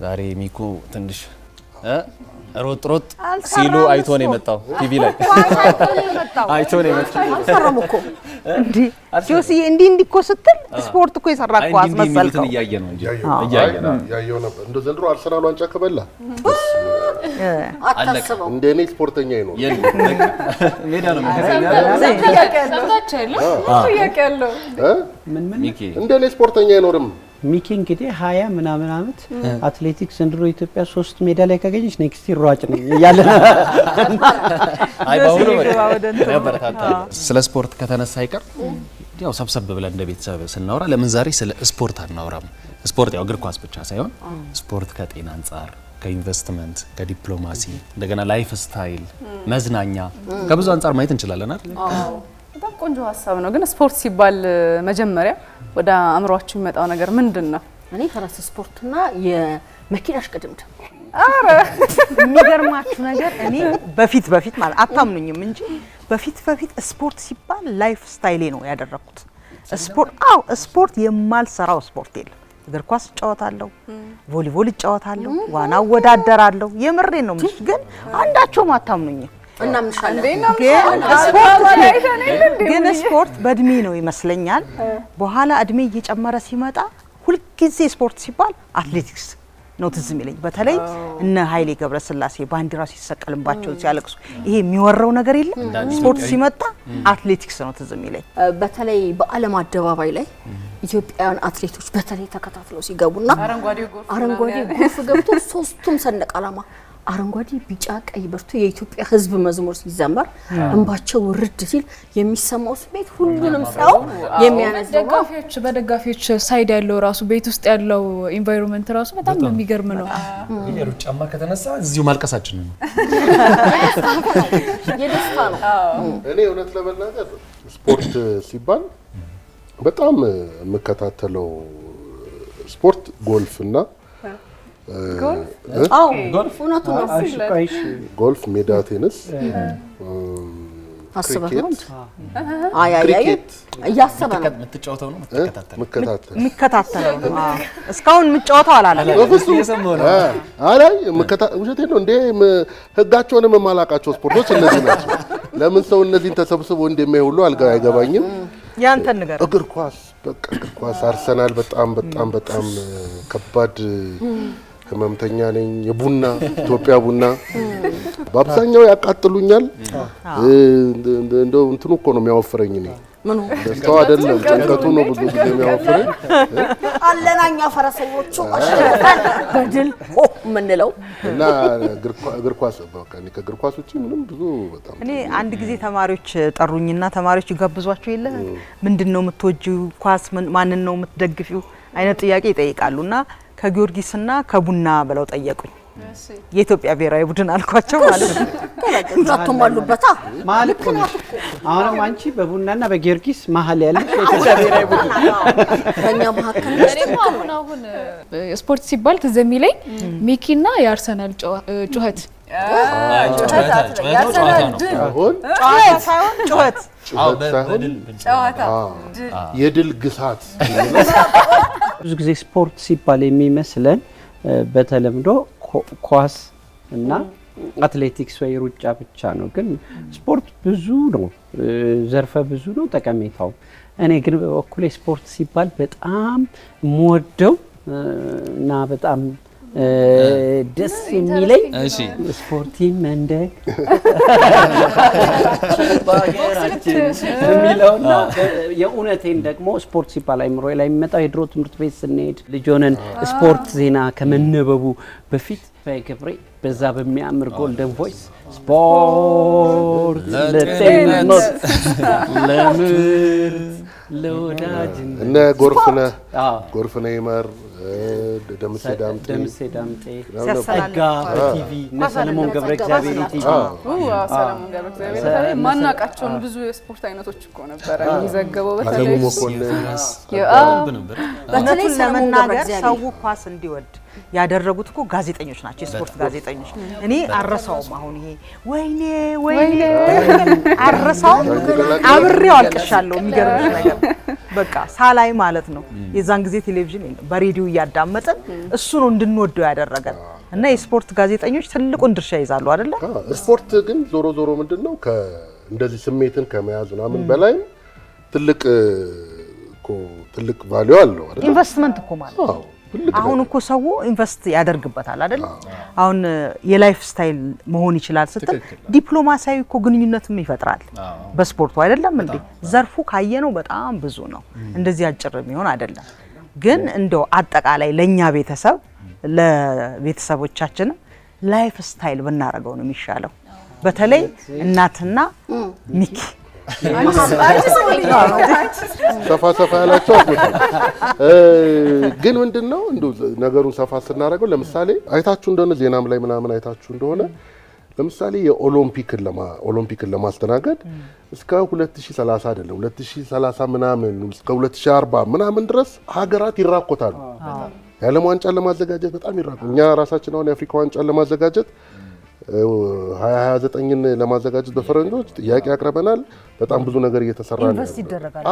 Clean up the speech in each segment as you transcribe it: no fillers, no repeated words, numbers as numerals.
ዛሬ ሚኩ ትንሽ ሮጥ ሲሉ አይቶ ነው የመጣው ቲቪ ላይ አይቶ ነው የመጣው አሰራሙኮ እንዴ ጆሲ እንዲ እኮ ስትል ስፖርት እኮ የሰራቀው አስመሰልከው እያየ ነው እንጂ እያየ ነው ያየው ነበር እንደ ዘንድሮ አርሰናል ዋንጫ ከበላ አታስበው እንደኔ ስፖርተኛ ነው ሜዳ ነው መከሰኛ ያቀለው ምን ሚኪ እንደኔ ስፖርተኛ አይኖርም ሚኪ እንግዲህ 20 ምናምን አመት አትሌቲክስ ዘንድሮ ኢትዮጵያ 3 ሜዳ ላይ ካገኘች ኔክስት ሯጭ ነኝ ያለ አይ ባሁን ነበርታታ ስለ ስፖርት ከተነሳ አይቀር ያው ሰብሰብ ብለን እንደ ቤተሰብ ስናወራ ለምን ዛሬ ስለ ስፖርት አናወራም ስፖርት ያው እግር ኳስ ብቻ ሳይሆን ስፖርት ከጤና አንፃር ከኢንቨስትመንት ከዲፕሎማሲ እንደገና ላይፍ ስታይል መዝናኛ ከብዙ አንፃር ማየት እንችላለን አይደል በጣም ቆንጆ ሐሳብ ነው ግን ስፖርት ሲባል መጀመሪያ ወደ አምሮአችሁ የሚመጣው ነገር ምንድነው እኔ ፈረስ ስፖርትና የመኪናሽ ቅድምት አረ የሚገርማችሁ ነገር እኔ በፊት ማለት አታምኑኝም እንጂ በፊት ስፖርት ሲባል ላይፍ ስታይሌ ነው ያደረኩት ስፖርት የማልሰራው ስፖርት የለም እግር ኳስ እጫወታለሁ ቮሊቦል እጫወታለሁ ዋና ወዳደራለሁ የምሬን ነው ግን አንዳቸውም አታምኑኝም እና ምንሻለን ግን ስፖርት በእድሜ ነው ይመስለኛል በኋላ እድሜ እየጨመረ ሲመጣ ሁሉ ጊዜ ስፖርት ሲባል አትሌቲክስ ነው ትዝ የሚለኝ በተለይ እነ ኃይሌ ገብረስላሴ ባንዲራ ሲሰቀልባቸው ሲያለቅሱ ይሄ የሚወራው ነገር የለም ስፖርት ሲመጣ አትሌቲክስ ነው ትዝ የሚለኝ በተለይ በዓለም አደባባይ ላይ ኢትዮጵያውያን አትሌቶች በተለይ ተከታትለው ሲገቡና አረንጓዴ ጎልፍ ገብቶ ሶስቱም ሰንደቅ ዓላማ አረንጓዴ ቢጫ ቀይ በርቶ የኢትዮጵያ ህዝብ መዝሙር ሲዘመር እንባቸው ወርድ ሲል የሚሰማው ስሜት ሁሉንም ሰው የሚያነሳው በደጋፊዎች ሳይድ ያለው ራሱ ቤት ውስጥ ያለው ኢንቫይሮንመንት ራሱ በጣም የሚገርም ነው የሩጫማ ከተነሳ እዚሁ ማልቀሳችን ነው የደስታ ነው እኔ እውነት ለመናገር ስፖርት ሲባል በጣም የምከታተለው ስፖርት ጎልፍና ጎልፍ ጎልፍ ሜዳ ቴኒስ አስበህንት ያሰበ ነው የምትጫወተው ነው የምከታተለው እስካሁን የምትጫወተው አላለም በፍጹም የሰማው ነው አላይ ውሸቴ ነው እንዴ ህጋቸውንም የማላቃቸው ስፖርቶች እነዚህ ናቸው ለምን ሰው እነዚህን ተሰብስቦ እንደሚያይ ሁሉ አይገባኝም ያንተን ነገር እግር ኳስ አርሰናል በጣም ከባድ ህመምተኛ ነኝ የቡና ኢትዮጵያ ቡና በአብዛኛው ያቃጥሉኛል እንደው እንትኑ እኮ ነው የሚያወፍረኝ ነው ምኑ ደስታው አይደለም ጭንቀቱ ነው ብዙ ጊዜ የሚያወፍረኝ አለናኛ ፈረሰኞቹ በድል ምንለው እና እግር ኳስ በቃ ከእግር ኳስ ውጪ ምንም ብዙ በጣም እኔ አንድ ጊዜ ተማሪዎች ጠሩኝና ተማሪዎች ይጋብዟቸው የለ ምንድነው የምትወጂው ኳስ ማንን ነው የምትደግፊው አይነት ጥያቄ ይጠይቃሉና ከጊዮርጊስና ከቡና ብለው ጠየቁኝ የኢትዮጵያ ብሔራዊ ቡድን አልኳቸው ማለት ነው ሁለቱም አሉበታ ማለት ነው አሁን አንቺ በቡናና በጊዮርጊስ መሀል ያለሽ የኢትዮጵያ ብሔራዊ ቡድን በእኛ መሀከል አሁን ስፖርት ሲባል ትዝ የሚለኝ ሚኪና የአርሰናል ጩኸት የድል ግሳት ብዙ ጊዜ ስፖርት ሲባል የሚመስለን በተለምዶ ኳስ እና አትሌቲክስ ወይ ሩጫ ብቻ ነው ግን ስፖርት ብዙ ነው ዘርፈ ብዙ ነው ጠቀሜታው እኔ ግን በኩል ስፖርት ሲባል በጣም ሞደው እና በጣም ደስ የሚለኝ ስፖርት መንደግ የሚለውና የኡነቴን ደግሞ ስፖርት ሲባል አይምሮ ላይ የሚመጣው የድሮ ትምህርት ቤት ስንሄድ ልጆነን ስፖርት ዜና ከመነበቡ በፊት በገብሬ በዛ በሚያምር ጎልደን ቮይስ ስፖርት ለጤንነት ለምርት ለወዳጅ እነ ጎርፍነ ይመር ደምሴ ዳምጤ ሲያሰላልፍ በቲቪ ሰለሞን ገብረ እግዚአብሔር ቲቪ ሰለሞን ገብረ እግዚአብሔር ማናቃቸውን ብዙ የስፖርት አይነቶች እኮ ነበር የሚዘገበው በተለይ መኮንን በተለይ ለመናገር ሰው ኳስ እንዲወድ ያደረጉት እኮ ጋዜጠኞች ናቸው፣ የስፖርት ጋዜጠኞች። እኔ አረሳውም አሁን ይሄ ወይኔ አረሳውም አብሬው አልቅሻለሁ። የሚገርምሽ ነገር በቃ ሳላይ ማለት ነው። የዛን ጊዜ ቴሌቪዥን የለም፣ በሬዲዮ እያዳመጥን እሱ ነው እንድንወደው ያደረገን እና የስፖርት ጋዜጠኞች ትልቁን ድርሻ ይዛሉ አይደለ? ስፖርት ግን ዞሮ ምንድነው እንደዚህ ስሜትን ከመያዝ ምናምን በላይ ትልቅ ቫልዩ አለው አይደል? ኢንቨስትመንት እኮ ማለት ነው። አሁን እኮ ሰው ኢንቨስት ያደርግበታል አይደል? አሁን የላይፍ ስታይል መሆን ይችላል ስትል ዲፕሎማሲያዊ እኮ ግንኙነትም ይፈጥራል በስፖርቱ አይደለም እንዴ? ዘርፉ ካየነው በጣም ብዙ ነው፣ እንደዚህ አጭር የሚሆን አይደለም። ግን እንደው አጠቃላይ ለኛ ቤተሰብ ለቤተሰቦቻችን ላይፍ ስታይል ብናረገው ነው የሚሻለው። በተለይ እናትና ሚኪ ሰፋ ያላቸው ግን ምንድነው እንደው ነገሩን ሰፋ ስናረገው ለምሳሌ አይታችሁ እንደሆነ ዜናም ላይ ምናምን አይታችሁ እንደሆነ ለምሳሌ የኦሎምፒክን ለማስተናገድ እስከ 2030 አይደለም 2030 ምናምን እስከ 2040 ምናምን ድረስ ሀገራት ይራቆታሉ። የዓለም ዋንጫን ለማዘጋጀት በጣም ይራቆታሉ። እኛ ራሳችን አሁን የአፍሪካ ዋንጫን ለማዘጋጀት 2029ን ለማዘጋጀት በፈረንጆች ጥያቄ አቅርበናል። በጣም ብዙ ነገር እየተሰራ ነው። ኢንቨስት ይደረጋል።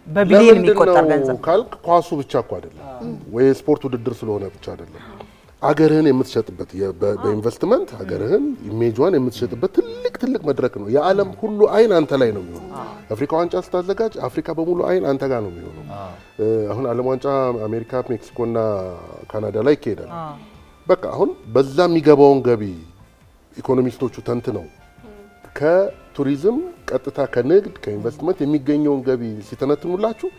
በቢሊዮን የሚቆጠር ገንዘብ ካልክ ኳሱ ብቻ እኮ አይደለም ወይ ስፖርት ውድድር ስለሆነ ብቻ አይደለም። አገርህን የምትሸጥበት በኢንቨስትመንት አገርህን ኢሜጅዋን የምትሸጥበት ትልቅ መድረክ ነው። የዓለም ሁሉ አይን አንተ ላይ ነው የሚሆነው። አፍሪካ ዋንጫ ስታዘጋጅ አፍሪካ በሙሉ አይን አንተ ጋር ነው የሚሆነው። አሁን ዓለም ዋንጫ አሜሪካ፣ ሜክሲኮና ካናዳ ላይ ይካሄዳል። በቃ አሁን በዛ የሚገባውን ገቢ ኢኮኖሚስቶቹ ተንትነው ከቱሪዝም ቀጥታ ከንግድ ከኢንቨስትመንት የሚገኘውን ገቢ ሲተነትኑላችሁ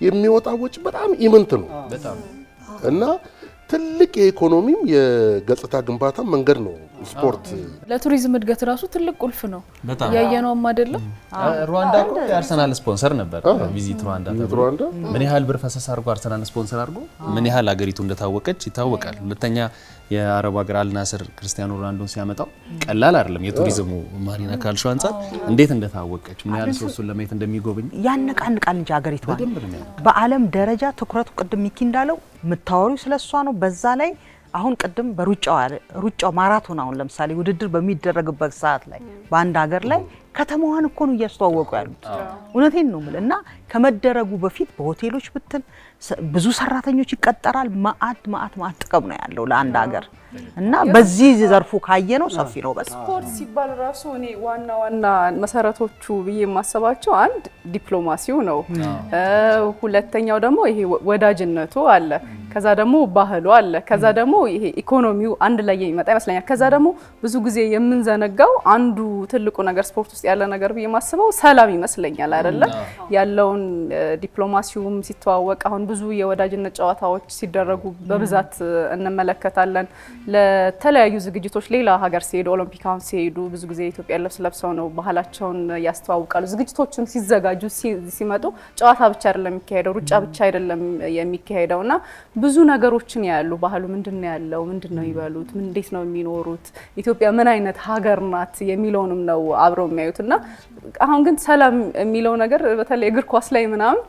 የሚወጣው ወጪ በጣም ኢምንት ነው እና ትልቅ የኢኮኖሚም የገጽታ ግንባታ መንገድ ነው ስፖርት። ለቱሪዝም እድገት ራሱ ትልቅ ቁልፍ ነው። ያየነውም አይደለም። ሩዋንዳ እኮ የአርሰናል ስፖንሰር ነበር። ቪዚት ሩዋንዳ ምን ያህል ብር ፈሰስ አድርጎ አርሰናል ስፖንሰር አድርጎ ምን ያህል አገሪቱ እንደታወቀች ይታወቃል። ሁለተኛ የአረብ ሀገር አልናስር ክርስቲያኖ ሮናልዶን ሲያመጣው ቀላል አይደለም። የቱሪዝሙ ማሪና ካልሾ አንፃር እንዴት እንደታወቀች ምን ያህል ሰው እሱን ለማየት እንደሚጎበኝ ያነቃንቃል እንጂ አገሪቷ በዓለም ደረጃ ትኩረቱ ቅድም ሚኪ እንዳለው የምታወሪው ስለሷ ነው። በዛ ላይ አሁን ቅድም በሩጫው ማራቶን አሁን ለምሳሌ ውድድር በሚደረግበት ሰዓት ላይ በአንድ ሀገር ላይ ከተማዋን እኮ ነው እያስተዋወቁ ያሉት። እውነቴን ነው ማለት እና ከመደረጉ በፊት በሆቴሎች ብትን ብዙ ሰራተኞች ይቀጠራል። ማአት ጥቅም ነው ያለው ለአንድ ሀገር እና በዚህ ዘርፉ ካየነው ሰፊ ነው። ስፖርት ሲባል ራሱ እኔ ዋና መሰረቶቹ ብዬ የማስባቸው አንድ ዲፕሎማሲው ነው። ሁለተኛው ደግሞ ይሄ ወዳጅነቱ አለ። ከዛ ደግሞ ባህሉ አለ። ከዛ ደግሞ ይሄ ኢኮኖሚው አንድ ላይ የሚመጣ ይመስለኛል። ከዛ ደግሞ ብዙ ጊዜ የምንዘነጋው አንዱ ትልቁ ነገር ስፖርት ውስጥ ያለ ነገር ብዬ የማስበው ሰላም ይመስለኛል አይደለ? ያለውን ዲፕሎማሲውም ሲተዋወቅ አሁን ብዙ የወዳጅነት ጨዋታዎች ሲደረጉ በብዛት እንመለከታለን። ለተለያዩ ዝግጅቶች ሌላ ሀገር ሲሄዱ ኦሎምፒካውን ሲሄዱ ብዙ ጊዜ ኢትዮጵያ ልብስ ለብሰው ነው ባህላቸውን ያስተዋውቃሉ። ዝግጅቶችን ሲዘጋጁ ሲመጡ ጨዋታ ብቻ አይደለም የሚካሄደው፣ ሩጫ ብቻ አይደለም የሚካሄደውና ብዙ ነገሮችን ያያሉ። ባህሉ ምንድነው ያለው፣ ምንድነው ይበሉት፣ እንዴት ነው የሚኖሩት፣ ኢትዮጵያ ምን አይነት ሀገር ናት የሚለውንም ነው አብረው የሚያዩትና አሁን ግን ሰላም የሚለው ነገር በተለይ እግር ኳስ ላይ ምናምን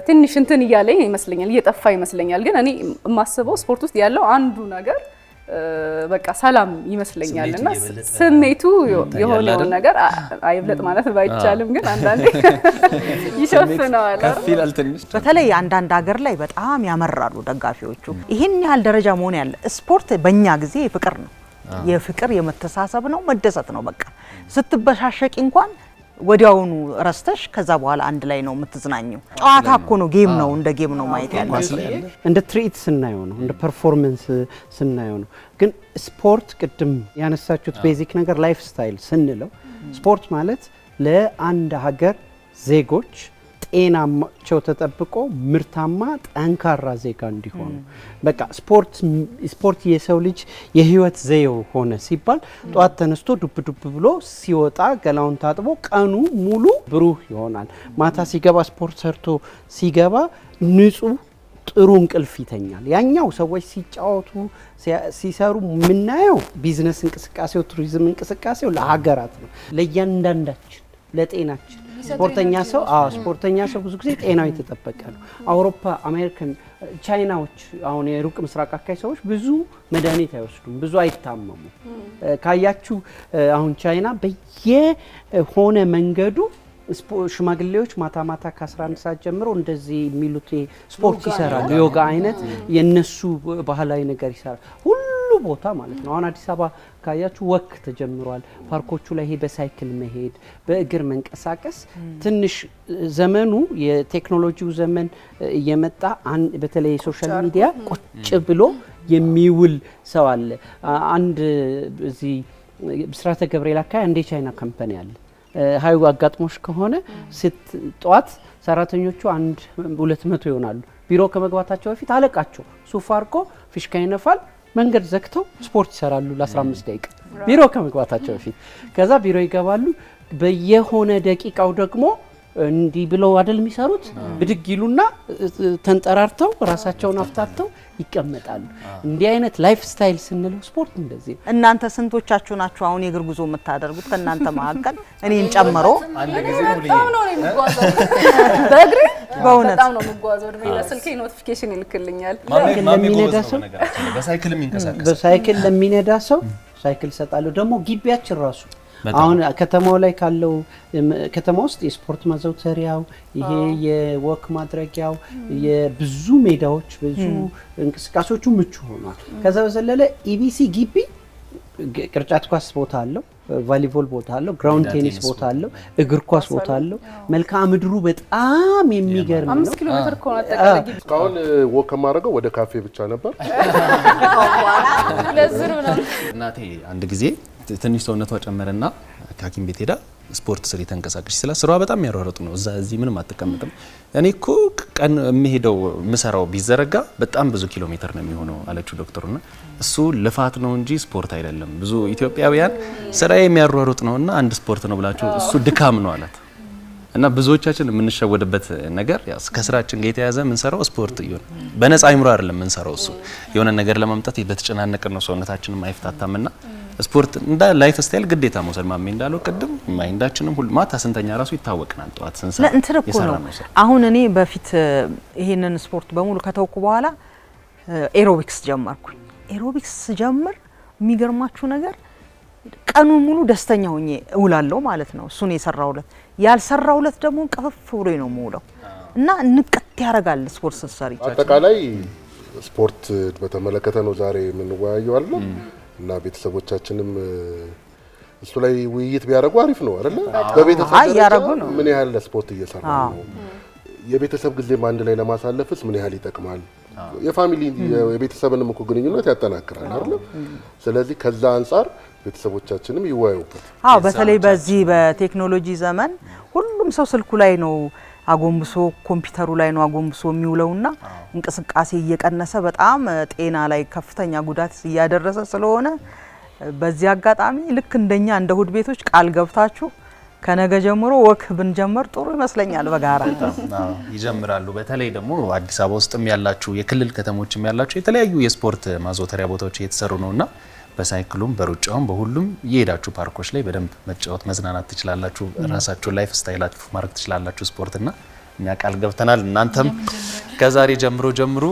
ትንሽ እንትን እያለ ይመስለኛል፣ እየጠፋ ይመስለኛል። ግን እኔ የማስበው ስፖርት ውስጥ ያለው አንዱ ነገር በቃ ሰላም ይመስለኛልና ስሜቱ የሆነው ነገር አይብለጥ ማለት ባይቻልም ግን አንዳንዴ ይሸፍነዋል። በተለይ አንዳንድ ሀገር ላይ በጣም ያመራሉ ደጋፊዎቹ። ይሄን ያህል ደረጃ መሆን ያለ ስፖርት በእኛ ጊዜ ፍቅር ነው፣ የፍቅር የመተሳሰብ ነው፣ መደሰት ነው። በቃ ስትበሻሸቂ እንኳን ወዲያውኑ ረስተሽ ከዛ በኋላ አንድ ላይ ነው የምትዝናኘው። ጨዋታ እኮ ነው፣ ጌም ነው፣ እንደ ጌም ነው ማየት ያለው። እንደ ትርኢት ስናየው ነው፣ እንደ ፐርፎርማንስ ስናየው ነው። ግን ስፖርት ቅድም ያነሳችሁት ቤዚክ ነገር ላይፍ ስታይል ስንለው ስፖርት ማለት ለአንድ ሀገር ዜጎች ጤናቸው ተጠብቆ ምርታማ ጠንካራ ዜጋ እንዲሆኑ በቃ ስፖርት የሰው ልጅ የህይወት ዘዬው ሆነ ሲባል ጧት ተነስቶ ዱብ ብሎ ሲወጣ ገላውን ታጥቦ ቀኑ ሙሉ ብሩህ ይሆናል። ማታ ሲገባ ስፖርት ሰርቶ ሲገባ ንጹህ ጥሩ እንቅልፍ ይተኛል። ያኛው ሰዎች ሲጫወቱ ሲሰሩ ምናየው ቢዝነስ እንቅስቃሴው ቱሪዝም እንቅስቃሴው ለሀገራት ነው፣ ለእያንዳንዳችን ለጤናችን ስፖርተኛ ሰው ብዙ ጊዜ ጤናው የተጠበቀ ነው። አውሮፓ አሜሪካን ቻይናዎች አሁን የሩቅ ምስራቅ አካባቢ ሰዎች ብዙ መድኃኒት አይወስዱም፣ ብዙ አይታመሙ። ካያችሁ አሁን ቻይና በየሆነ መንገዱ ሽማግሌዎች ማታ ማታ ከ11 ሰዓት ጀምሮ እንደዚህ የሚሉት ስፖርት ይሰራሉ። ዮጋ አይነት የነሱ ባህላዊ ነገር ይሰራል ሁሉ ቦታ ማለት ነው። አሁን አዲስ አበባ ካያችሁ ወክ ተጀምሯል። ፓርኮቹ ላይ ይሄ በሳይክል መሄድ፣ በእግር መንቀሳቀስ ትንሽ ዘመኑ የቴክኖሎጂው ዘመን እየመጣ በተለይ ሶሻል ሚዲያ ቁጭ ብሎ የሚውል ሰው አለ። አንድ እዚህ ብስራተ ገብርኤል አካባቢ አንድ የቻይና ካምፓኒ አለ። ሀይው አጋጥሞሽ ከሆነ ጠዋት ሰራተኞቹ 200 ይሆናሉ። ቢሮ ከመግባታቸው በፊት አለቃቸው ሱፍ አርቆ ፊሽካ ይነፋል። መንገድ ዘግተው ስፖርት ይሰራሉ ለ15 ደቂቃ ቢሮ ከመግባታቸው በፊት። ከዛ ቢሮ ይገባሉ። በየሆነ ደቂቃው ደግሞ እንዲህ ብለው አይደል የሚሰሩት፣ ብድግ ይሉና ተንጠራርተው ራሳቸውን አፍታተው ይቀመጣሉ። እንዲህ አይነት ላይፍ ስታይል ስንለው ስፖርት እንደዚህ ነው። እናንተ ስንቶቻችሁ ናችሁ አሁን የእግር ጉዞ የምታደርጉት? ከእናንተ መካከል እኔን ጨምሮ አንድ ጊዜ ነው የሚጓዘው በእግሬ በጣም ነው የሚጓዘው። እድሜ ለስልኬ ኖቲፊኬሽን ይልክልኛል። ለሚነዳ ሰው በሳይክል ለሚነዳ ሰው ሳይክል ሰጣለሁ። ደግሞ ግቢያችን ራሱ አሁን ከተማው ላይ ካለው ከተማ ውስጥ የስፖርት ማዘውተሪያው ይሄ የወክ ማድረጊያው የብዙ ሜዳዎች ብዙ እንቅስቃሴዎቹ ምቹ ሆኗል። ከዛ በዘለለ ኢቢሲ ግቢ ቅርጫት ኳስ ቦታ አለው፣ ቮሊቦል ቦታ አለው፣ ግራውንድ ቴኒስ ቦታ አለው፣ እግር ኳስ ቦታ አለው። መልክዓ ምድሩ በጣም የሚገርም ነው። 5 ኪሎ ሜትር እኮ ነው አጠቃላይ ግቢ። እስካሁን ወክ ከማድረገው ወደ ካፌ ብቻ ነበር። ለዝሩ ነው እናቴ አንድ ጊዜ ትንሽ ሰውነቷ ጨመረና ሐኪም ቤት ሄዳ ስፖርት ስሪ ተንቀሳቀሽ ስላ ስራዋ በጣም ያሯሯጡ ነው። እዚህ ምንም አትቀመጥም። እኔ እኮ ቀን የሚሄደው ምሰራው ቢዘረጋ በጣም ብዙ ኪሎ ሜትር ነው የሚሆነው አለችው ዶክተሩና። እሱ ልፋት ነው እንጂ ስፖርት አይደለም። ብዙ ኢትዮጵያውያን ስራዬ የሚያሯሩጥ ነውና አንድ ስፖርት ነው ብላችሁ እሱ ድካም ነው አላት። እና ብዙዎቻችን የምንሸወድበት ነገር ያው ከስራችን ጋር የተያዘ የምንሰራው ስፖርት ይሁን በነፃ አይምሮ አይደለም የምንሰራው። እሱ የሆነ ነገር ለማምጣት በተጨናነቀ ነው ሰውነታችንም አይፍታታምና ስፖርት እንደ ላይፍ ስታይል ግዴታ መውሰድ ማሜ እንዳለው ቅድም ማይንዳችንም ሁሉ ማታ ስንተኛ ራሱ ይታወቅናል። ጠዋት ስንሰራ ነው። አሁን እኔ በፊት ይሄንን ስፖርት በሙሉ ከተውኩ በኋላ ኤሮቢክስ ጀመርኩኝ። ኤሮቢክስ ጀምር የሚገርማችሁ ነገር ቀኑን ሙሉ ደስተኛ ሆኜ እውላለሁ ማለት ነው። እሱን የሰራውለት ያልሰራውለት ደግሞ ቀፈፍ ብሎ ነው የምውለው እና ንቀት ያረጋል ስፖርት ስትሰሪ። አጠቃላይ ስፖርት በተመለከተ ነው ዛሬ የምንወያየው አይደል? እና ቤተሰቦቻችንም እሱ ላይ ውይይት ቢያደርጉ አሪፍ ነው አይደል? በቤተሰብ ያረጉ ነው ምን ያህል ለስፖርት እየሰራ ነው? የቤተሰብ ጊዜም አንድ ላይ ለማሳለፍስ ምን ያህል ይጠቅማል? የፋሚሊ የቤተሰብንም እኮ ግንኙነት ያጠናክራል አይደል? ስለዚህ ከዛ አንፃር ቤተሰቦቻችንም ይወያዩበት። በተለይ በዚህ በቴክኖሎጂ ዘመን ሁሉም ሰው ስልኩ ላይ ነው አጎንብሶ ኮምፒውተሩ ላይ ነው አጎንብሶ የሚውለውና እንቅስቃሴ እየቀነሰ በጣም ጤና ላይ ከፍተኛ ጉዳት እያደረሰ ስለሆነ በዚህ አጋጣሚ ልክ እንደኛ እንደ እሁድ ቤቶች ቃል ገብታችሁ ከነገ ጀምሮ ወክ ብንጀምር ጥሩ ይመስለኛል። በጋራ ይጀምራሉ። በተለይ ደግሞ አዲስ አበባ ውስጥም ያላችሁ የክልል ከተሞችም ያላችሁ የተለያዩ የስፖርት ማዘውተሪያ ቦታዎች እየተሰሩ ነውና በሳይክሉም በሩጫውም በሁሉም እየሄዳችሁ ፓርኮች ላይ በደንብ መጫወት መዝናናት ትችላላችሁ። ራሳችሁ ላይፍ ስታይላችሁ ማድረግ ትችላላችሁ ስፖርትና እኛ ቃል ገብተናል። እናንተም ከዛሬ ጀምሮ